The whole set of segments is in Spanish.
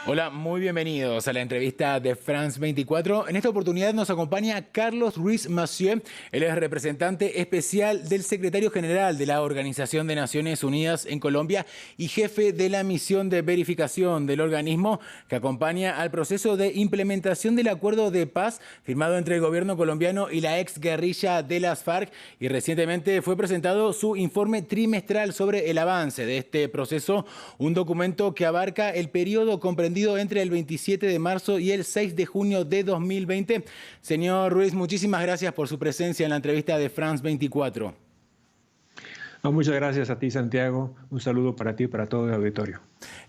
Hola, muy bienvenidos a la entrevista de France 24. En esta oportunidad nos acompaña Carlos Ruiz Massieu. Él es representante especial del secretario general de la Organización de Naciones Unidas en Colombia y jefe de la misión de verificación del organismo que acompaña al proceso de implementación del acuerdo de paz firmado entre el gobierno colombiano y la ex guerrilla de las FARC. Y recientemente fue presentado su informe trimestral sobre el avance de este proceso, un documento que abarca el periodo comprendido entre el 27 de marzo y el 6 de junio de 2020. Señor Ruiz, muchísimas gracias por su presencia en la entrevista de France 24. No, muchas gracias a ti, Santiago. Un saludo para ti y para todo el auditorio.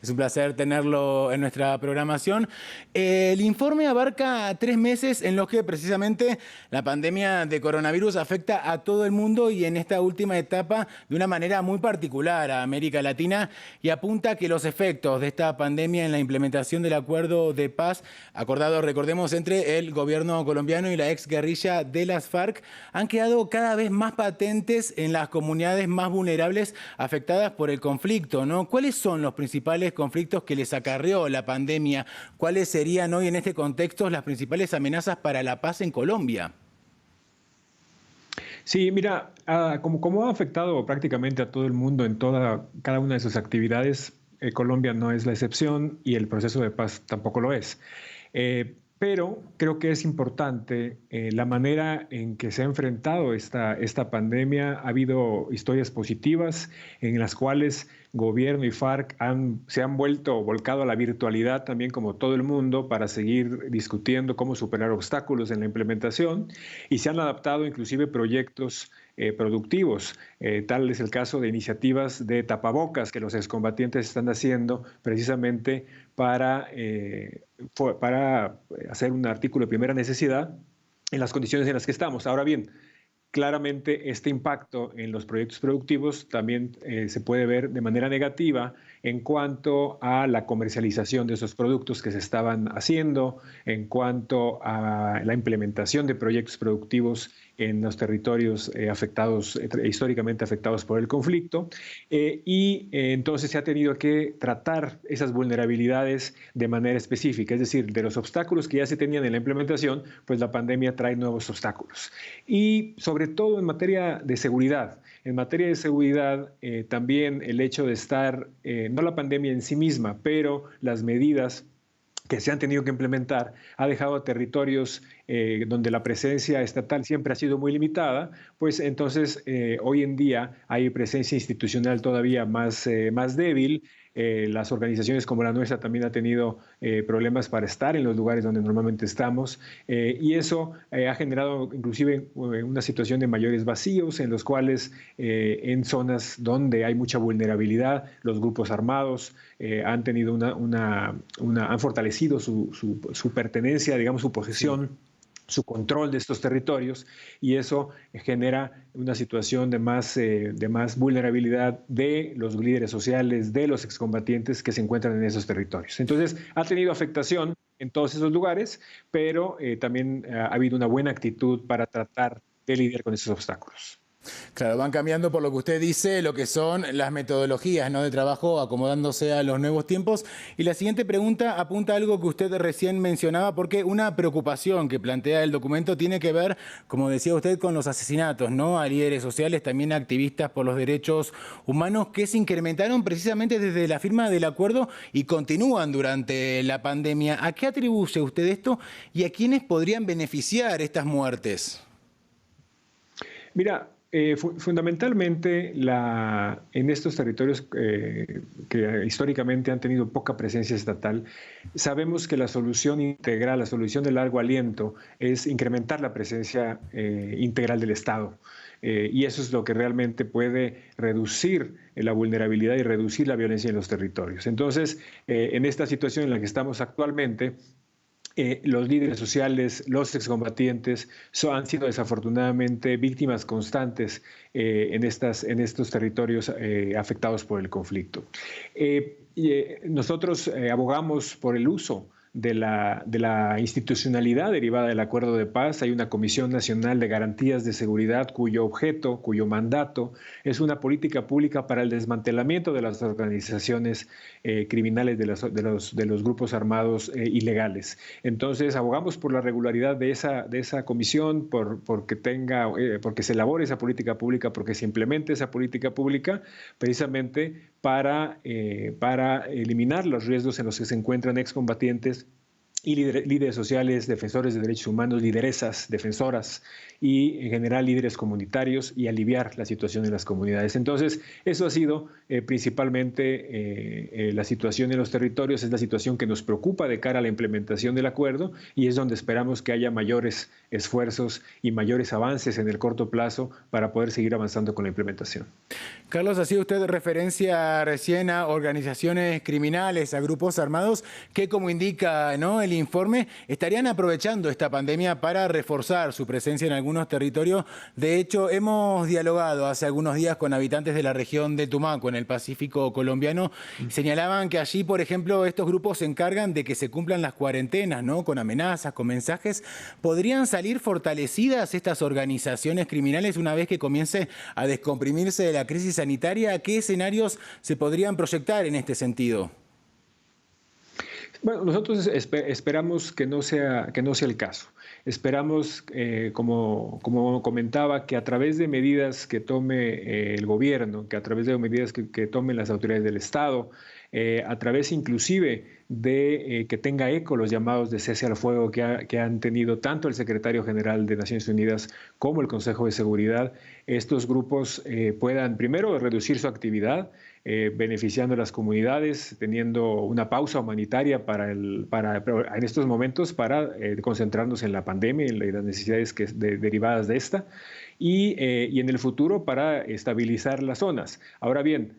Es un placer tenerlo en nuestra programación. El informe abarca 3 meses en los que precisamente la pandemia de coronavirus afecta a todo el mundo y en esta última etapa de una manera muy particular a América Latina, y apunta que los efectos de esta pandemia en la implementación del acuerdo de paz acordado, recordemos, entre el gobierno colombiano y la ex guerrilla de las FARC han quedado cada vez más patentes en las comunidades más vulnerables afectadas por el conflicto, ¿no? ¿Cuáles son los principales conflictos que les acarreó la pandemia? ¿Cuáles serían hoy en este contexto las principales amenazas para la paz en Colombia? Sí, mira, como ha afectado prácticamente a todo el mundo en cada una de sus actividades, Colombia no es la excepción y el proceso de paz tampoco lo es. Pero creo que es importante la manera en que se ha enfrentado esta pandemia. Ha habido historias positivas en las cuales gobierno y FARC se han volcado a la virtualidad también, como todo el mundo, para seguir discutiendo cómo superar obstáculos en la implementación, y se han adaptado inclusive proyectos productivos. Tal es el caso de iniciativas de tapabocas que los excombatientes están haciendo precisamente para hacer un artículo de primera necesidad en las condiciones en las que estamos. Ahora bien, claramente este impacto en los proyectos productivos también se puede ver de manera negativa en cuanto a la comercialización de esos productos que se estaban haciendo, en cuanto a la implementación de proyectos productivos en los territorios históricamente afectados por el conflicto, entonces se ha tenido que tratar esas vulnerabilidades de manera específica, es decir, de los obstáculos que ya se tenían en la implementación, pues la pandemia trae nuevos obstáculos. Y sobre todo en materia de seguridad. En materia de seguridad, también el hecho de estar, no la pandemia en sí misma, pero las medidas que se han tenido que implementar, ha dejado a territorios donde la presencia estatal siempre ha sido muy limitada, pues entonces hoy en día hay presencia institucional todavía más débil. Las organizaciones como la nuestra también han tenido problemas para estar en los lugares donde normalmente estamos, y eso ha generado inclusive una situación de mayores vacíos en los cuales en zonas donde hay mucha vulnerabilidad, los grupos armados han tenido han fortalecido su pertenencia, digamos, su posesión. Sí, su control de estos territorios, y eso genera una situación de más vulnerabilidad de los líderes sociales, de los excombatientes que se encuentran en esos territorios. Entonces, ha tenido afectación en todos esos lugares, pero también ha habido una buena actitud para tratar de lidiar con esos obstáculos. Claro, van cambiando, por lo que usted dice, lo que son las metodologías, ¿no?, de trabajo, acomodándose a los nuevos tiempos. Y la siguiente pregunta apunta a algo que usted recién mencionaba, porque una preocupación que plantea el documento tiene que ver, como decía usted, con los asesinatos, ¿no?, a líderes sociales, también activistas por los derechos humanos, que se incrementaron precisamente desde la firma del acuerdo y continúan durante la pandemia. ¿A qué atribuye usted esto y a quiénes podrían beneficiar estas muertes? Mira, fundamentalmente en estos territorios que históricamente han tenido poca presencia estatal, sabemos que la solución integral, la solución de largo aliento, es incrementar la presencia integral del Estado. Y eso es lo que realmente puede reducir la vulnerabilidad y reducir la violencia en los territorios. Entonces, en esta situación en la que estamos actualmente, los líderes sociales, los excombatientes han sido desafortunadamente víctimas constantes en estos territorios afectados por el conflicto. Nosotros abogamos por el uso de la institucionalidad derivada del acuerdo de paz. Hay una Comisión Nacional de Garantías de Seguridad cuyo objeto, cuyo mandato es una política pública para el desmantelamiento de las organizaciones criminales, de los grupos armados ilegales. Entonces, abogamos por la regularidad de esa comisión, porque se elabore esa política pública, porque se implemente esa política pública, precisamente para eliminar los riesgos en los que se encuentran excombatientes y líderes sociales, defensores de derechos humanos, lideresas, defensoras y en general líderes comunitarios, y aliviar la situación en las comunidades. Entonces, eso ha sido principalmente la situación en los territorios, es la situación que nos preocupa de cara a la implementación del acuerdo, y es donde esperamos que haya mayores esfuerzos y mayores avances en el corto plazo para poder seguir avanzando con la implementación. Carlos, hacía usted referencia recién a organizaciones criminales, a grupos armados que, como indica, ¿no?, el informe, estarían aprovechando esta pandemia para reforzar su presencia en algunos territorios. De hecho, hemos dialogado hace algunos días con habitantes de la región de Tumaco, en el Pacífico colombiano, y señalaban que allí, por ejemplo, estos grupos se encargan de que se cumplan las cuarentenas, ¿no?, con amenazas, con mensajes. ¿Podrían salir fortalecidas estas organizaciones criminales una vez que comience a descomprimirse de la crisis sanitaria? ¿Qué escenarios se podrían proyectar en este sentido? Bueno, nosotros esperamos que no sea el caso. Esperamos, como comentaba, que a través de medidas que tome el gobierno, que a través de medidas que tomen las autoridades del Estado, a través inclusive de que tenga eco los llamados de cese al fuego que han tenido tanto el secretario general de Naciones Unidas como el Consejo de Seguridad, estos grupos puedan primero reducir su actividad, beneficiando a las comunidades, teniendo una pausa humanitaria en estos momentos para concentrarnos en la pandemia y en las necesidades derivadas de esta, y en el futuro para estabilizar las zonas. Ahora bien,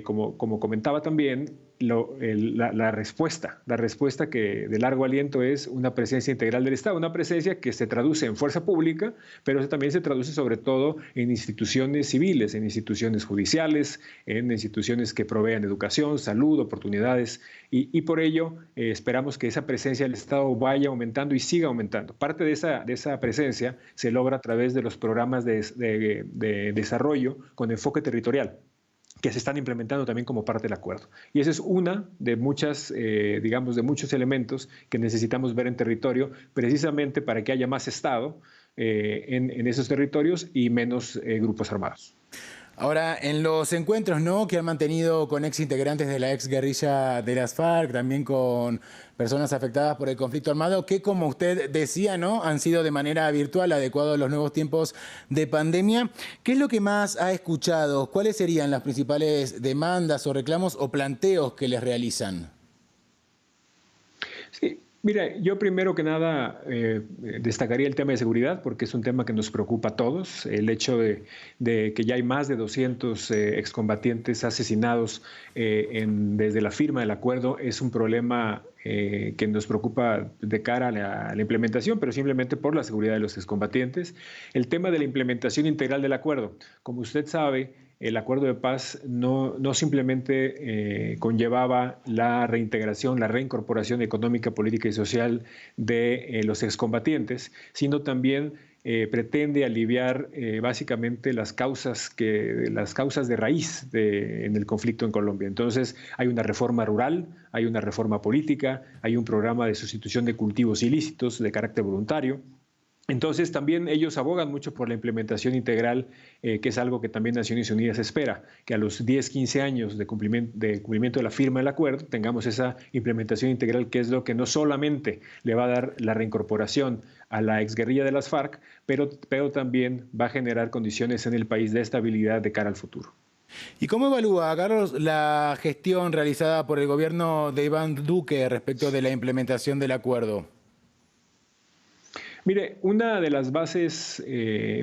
como comentaba también, la respuesta que de largo aliento es una presencia integral del Estado, una presencia que se traduce en fuerza pública, pero también se traduce sobre todo en instituciones civiles, en instituciones judiciales, en instituciones que provean educación, salud, oportunidades, y por ello esperamos que esa presencia del Estado vaya aumentando y siga aumentando. Parte de esa presencia se logra a través de los programas de desarrollo con enfoque territorial, que se están implementando también como parte del acuerdo. Y esa es una de muchos elementos que necesitamos ver en territorio, precisamente para que haya más Estado en esos territorios y menos grupos armados. Ahora, en los encuentros, ¿no?, que han mantenido con exintegrantes de la exguerrilla de las FARC, también con personas afectadas por el conflicto armado, que, como usted decía, ¿no?, han sido de manera virtual, adecuado a los nuevos tiempos de pandemia. ¿Qué es lo que más ha escuchado? ¿Cuáles serían las principales demandas o reclamos o planteos que les realizan? Sí. Mira, yo primero que nada destacaría el tema de seguridad, porque es un tema que nos preocupa a todos. El hecho de que ya hay más de 200 excombatientes asesinados desde la firma del acuerdo es un problema que nos preocupa de cara a la implementación, pero simplemente por la seguridad de los excombatientes. El tema de la implementación integral del acuerdo. Como usted sabe, el acuerdo de paz no simplemente conllevaba la reintegración, la reincorporación económica, política y social de los excombatientes, sino también pretende aliviar básicamente las causas de raíz en el conflicto en Colombia. Entonces, hay una reforma rural, hay una reforma política, hay un programa de sustitución de cultivos ilícitos de carácter voluntario. Entonces, también ellos abogan mucho por la implementación integral, que es algo que también Naciones Unidas espera, que a los 10, 15 años de cumplimiento de la firma del acuerdo tengamos esa implementación integral, que es lo que no solamente le va a dar la reincorporación a la exguerrilla de las FARC, pero también va a generar condiciones en el país de estabilidad de cara al futuro. ¿Y cómo evalúa, Carlos, la gestión realizada por el gobierno de Iván Duque respecto de la implementación del acuerdo? Mire, una de las bases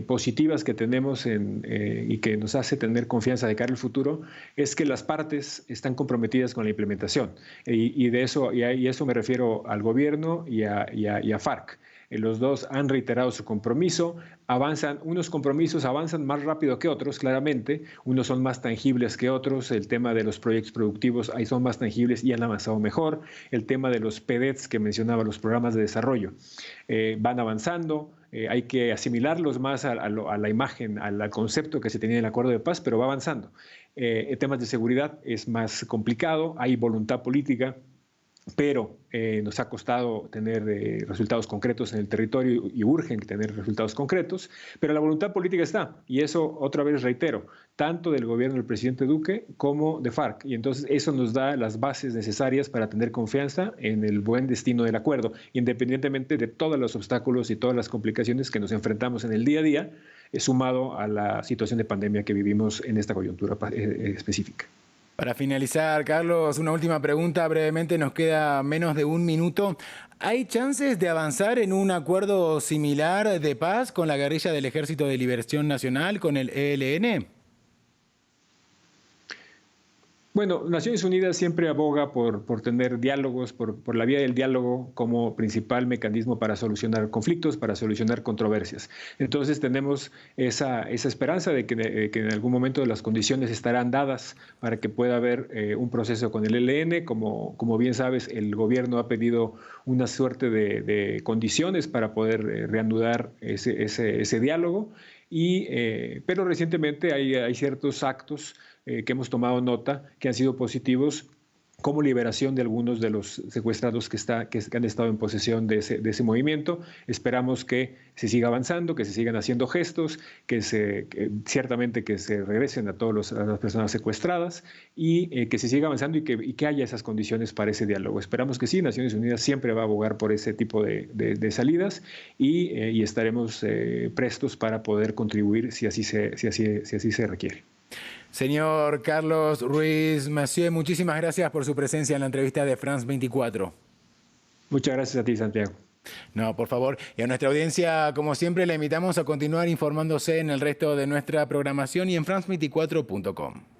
positivas que tenemos y que nos hace tener confianza de cara al futuro es que las partes están comprometidas con la implementación. Y eso me refiero al gobierno y a FARC. Los dos han reiterado su compromiso, unos compromisos avanzan más rápido que otros, claramente, unos son más tangibles que otros, el tema de los proyectos productivos ahí son más tangibles y han avanzado mejor, el tema de los PDETs que mencionaba, los programas de desarrollo, van avanzando. Hay que asimilarlos más a la imagen, al concepto que se tenía en el acuerdo de paz, pero va avanzando. Temas de seguridad es más complicado, hay voluntad política, pero nos ha costado tener resultados concretos en el territorio y urgen tener resultados concretos, pero la voluntad política está, y eso otra vez reitero, tanto del gobierno del presidente Duque como de FARC, y entonces eso nos da las bases necesarias para tener confianza en el buen destino del acuerdo, independientemente de todos los obstáculos y todas las complicaciones que nos enfrentamos en el día a día, sumado a la situación de pandemia que vivimos en esta coyuntura específica. Para finalizar, Carlos, una última pregunta. Brevemente, nos queda menos de un minuto. ¿Hay chances de avanzar en un acuerdo similar de paz con la guerrilla del Ejército de Liberación Nacional, con el ELN? Bueno, Naciones Unidas siempre aboga por tener diálogos, por la vía del diálogo como principal mecanismo para solucionar conflictos, para solucionar controversias. Entonces tenemos esa esperanza de que en algún momento las condiciones estarán dadas para que pueda haber un proceso con el ELN. Como bien sabes, el gobierno ha pedido una suerte de condiciones para poder reanudar ese diálogo. Pero recientemente hay ciertos actos que hemos tomado nota que han sido positivos, como liberación de algunos de los secuestrados que han estado en posesión de ese movimiento. Esperamos que se siga avanzando, que se sigan haciendo gestos, ciertamente que se regresen a todas las personas secuestradas y que se siga avanzando y que haya esas condiciones para ese diálogo. Esperamos que sí, Naciones Unidas siempre va a abogar por ese tipo de salidas y estaremos prestos para poder contribuir si así se requiere. Señor Carlos Ruiz Massieu, muchísimas gracias por su presencia en la entrevista de France 24. Muchas gracias a ti, Santiago. No, por favor. Y a nuestra audiencia, como siempre, la invitamos a continuar informándose en el resto de nuestra programación y en france24.com.